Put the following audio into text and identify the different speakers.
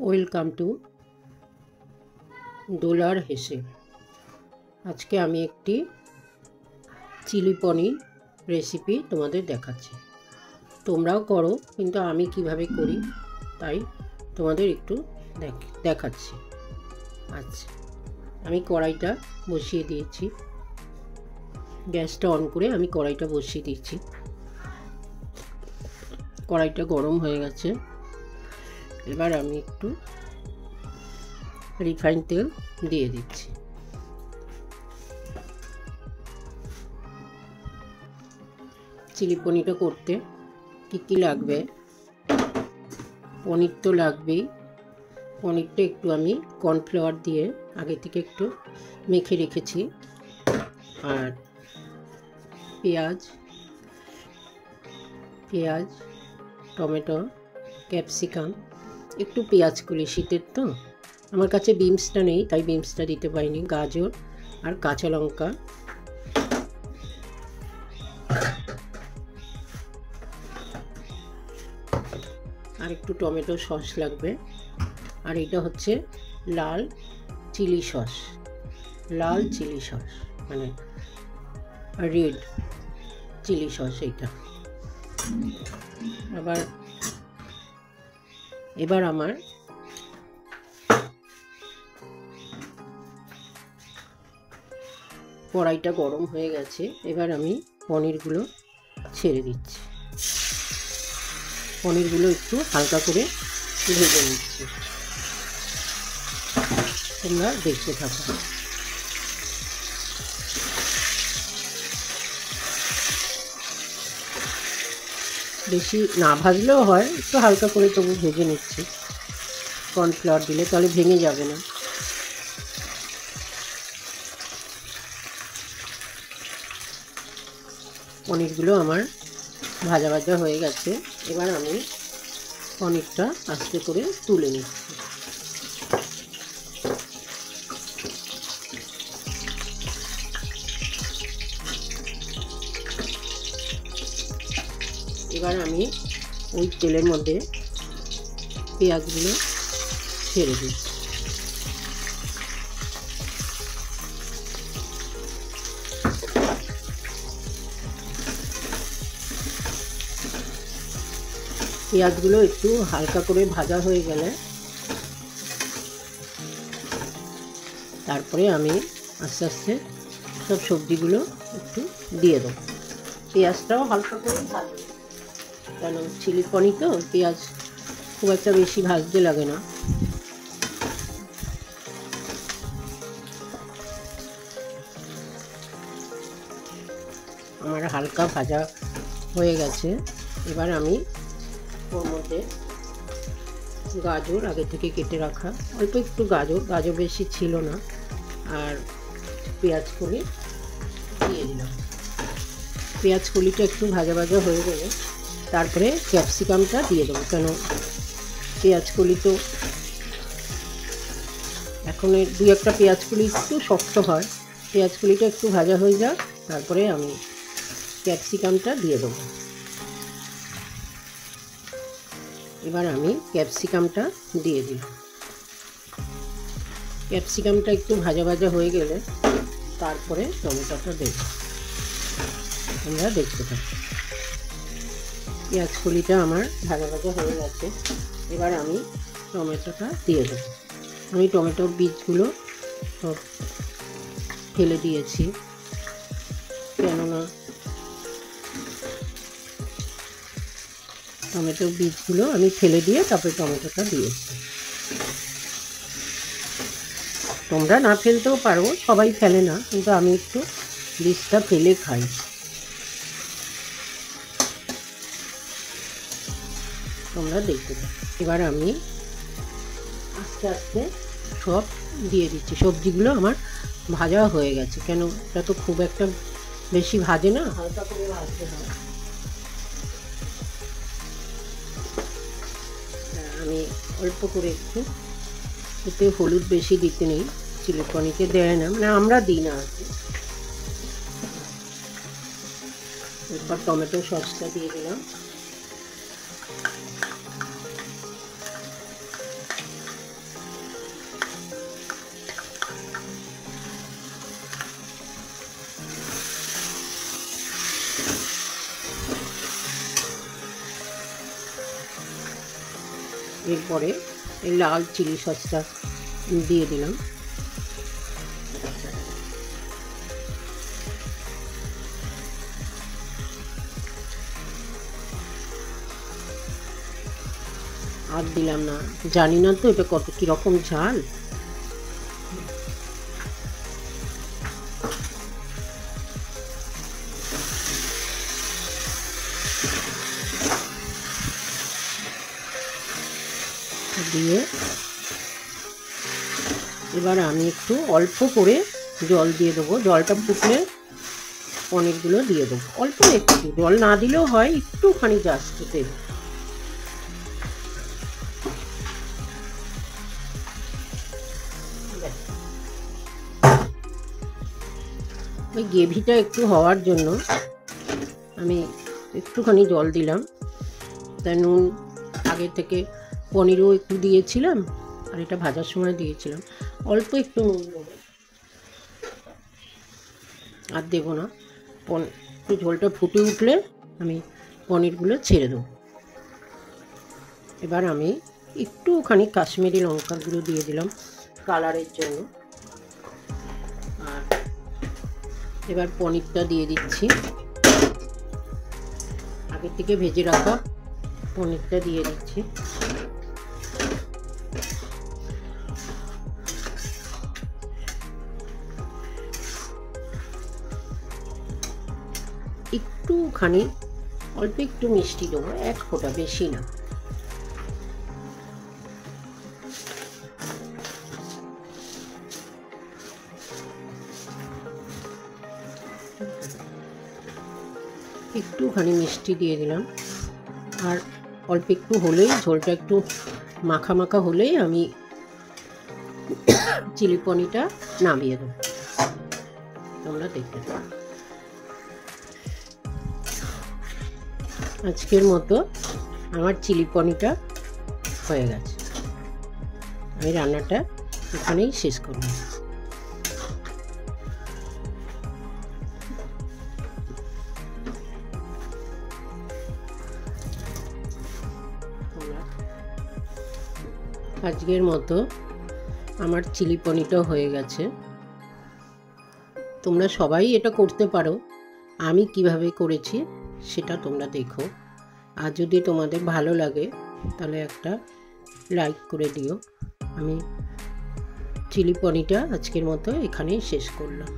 Speaker 1: Welcome to ডোলার হেসে। আজকে আমি একটি চিলি পনির রেসিপি তোমাদের দেখাচ্ছি। তোমরাও করো, কিন্তু আমি কিভাবে করি তাই তোমাদের একটু দেখাচ্ছি। আচ্ছা, আমি কড়াইটা বসিয়ে দিয়েছি। গ্যাসটা অন করে আমি কড়াইটা বসিয়ে দিয়েছি। কড়াইটা গরম হয়ে গেছে। এবার আমি একটু রিফাইন তেল দিয়ে দিচ্ছি। চিলি পনিরটা করতে কী লাগবে? পনির তো লাগবেই। পনিরটা একটু আমি কর্নফ্লাওয়ার দিয়ে আগে থেকে একটু মেখে রেখেছি। আর পেঁয়াজ, টমেটো, ক্যাপসিকাম, একটু পেঁয়াজ কলি, শীতের তো আমার কাছে বিনসটা নেই তাই বিনসটা দিতে পারিনি। গাজর আর কাঁচা লঙ্কা, আর একটু টমেটো সস লাগবে। আর এটা হচ্ছে লাল চিলি সস, মানে রেড চিলি সস এইটা। এবার আমার কড়াইটা গরম হয়ে গেছে। এবার আমি পনিরগুলো ছেড়ে দিচ্ছি। পনিরগুলো একটু হালকা করে ভেজে নিচ্ছি। তোমরা দেখতে থাকো। বেশি না ভাজলেও হয়, একটু হালকা করে তবু ভেজে নিচ্ছি। কর্নফ্লাওয়ার দিলে তাহলে ভেঙে যাবে না। পনিরগুলো আমার ভাজা হয়ে গেছে। এবার আমি পনিরটা আস্তে করে তুলে নিচ্ছি। এবার আমি ওই তেলের মধ্যে পেঁয়াজগুলো ছেড়ে দিচ্ছি। পেঁয়াজগুলো একটু হালকা করে ভাজা হয়ে গেলে তারপরে আমি আস্তে আস্তে সব সবজিগুলো একটু দিয়ে দেবো। পেঁয়াজটাও হালকা করে ভাজবো, কেন চিলি পনির তো পেঁয়াজ খুব একটা বেশি ভাজতে লাগে না। আমার হালকা ভাজা হয়ে গেছে। এবার আমি ওর মধ্যে গাজর আগে থেকে কেটে রাখা, অল্প একটু গাজর বেশি ছিল না, আর পেঁয়াজ কলি দিয়ে দিলাম। পেঁয়াজ কলিটা একটু ভাজা হয়ে গেলে তারপরে ক্যাপসিকামটা দিয়ে দেবো, কেন পেঁয়াজ কলি তো এখন দুই একটা পেঁয়াজ কলি একটু শক্ত হয়। পেঁয়াজ কলিটা একটু ভাজা হয়ে যাক, তারপরে আমি ক্যাপসিকামটা দিয়ে দেবো। এবার আমি ক্যাপসিকামটা দিয়ে দিই। ক্যাপসিকামটা একটু ভাজা হয়ে গেলে তারপরে টমেটোটা দেব। তোমরা দেখতে থাকো। পেঁয়াজ কলিটা আমার ভাজা হয়ে গেছে। এবার আমি টমেটোটা দিয়ে দেবো। আমি টমেটোর বীজগুলো সব ফেলে দিয়েছি, কেননা টমেটোর বীজগুলো আমি ফেলে দিয়ে তারপরে টমেটোটা দিয়েছি। তোমরা না ফেলতেও পারো, সবাই ফেলে না, কিন্তু আমি একটু বীজটা ফেলে খাই। তোমরা দেখতে পাবে। এবার আমি আস্তে আস্তে সব দিয়ে দিচ্ছি। সবজিগুলো আমার ভাজা হয়ে গেছে, কেন এটা তো খুব একটা বেশি ভাজে না, হালকা করে ভাজতে হয়। আমি অল্প করে একটু, এতে হলুদ বেশি দিতে নেই, চিলি পনিরে দেয় না, মানে আমরা দিই না আর কি। এরপর টমেটো সসটা দিয়ে দিলাম। এরপরে এই লাল চিলি সসটা দিয়ে দিলাম। আর দিলাম না, জানি না তো এটা কত কীরকম ঝাল। দিয়ে এবার আমি একটু অল্প করে জল দিয়ে দেবো। জলটা ফুটলে পনিরগুলো দিয়ে দেবো। অল্প একটু, জল না দিলেও হয়, একটুখানি জাস্ট দেবো। ওই গ্রেভিটা একটু হওয়ার জন্য আমি একটুখানি জল দিলাম। তাই নুন আগে থেকে পনিরও একটু দিয়েছিলাম, আর এটা ভাজার সময় দিয়েছিলাম। অল্প একটু নুন দেবো, আর দেবো না। একটু ঝোলটা ফুটে উঠলে আমি পনিরগুলো ছেড়ে দেবো। এবার আমি একটুখানি কাশ্মীরি লঙ্কার গুঁড়ো দিয়ে দিলাম কালারের জন্য। আর এবার পনিরটা দিয়ে দিচ্ছি, আগে থেকে ভেজে রাখা পনিরটা দিয়ে দিচ্ছি। একটুখানি অল্প একটু মিষ্টি দেবো, এক ফোঁটা, বেশি না। একটুখানি মিষ্টি দিয়ে দিলাম। আর অল্প একটু হলেই, ঝোলটা একটু মাখা মাখা হলেই আমি চিলি পনিরটা নামিয়ে দেবো। তোমরা দেখতে পারো। আজকের মতো আমার চিলি পনিরটা হয়ে গেছে। আমি রান্নাটা এখানেই শেষ করব। আজকের মতো আমার চিলি পনিরটা হয়ে গেছে। তোমরা সবাই এটা করতে পারো। আমি কিভাবে করেছি সেটা তোমরা দেখো। আর যদি তোমাদের ভালো লাগে তাহলে একটা লাইক করে দিও। আমি চিলি পনিরটা আজকের মতো এখানেই শেষ করলাম।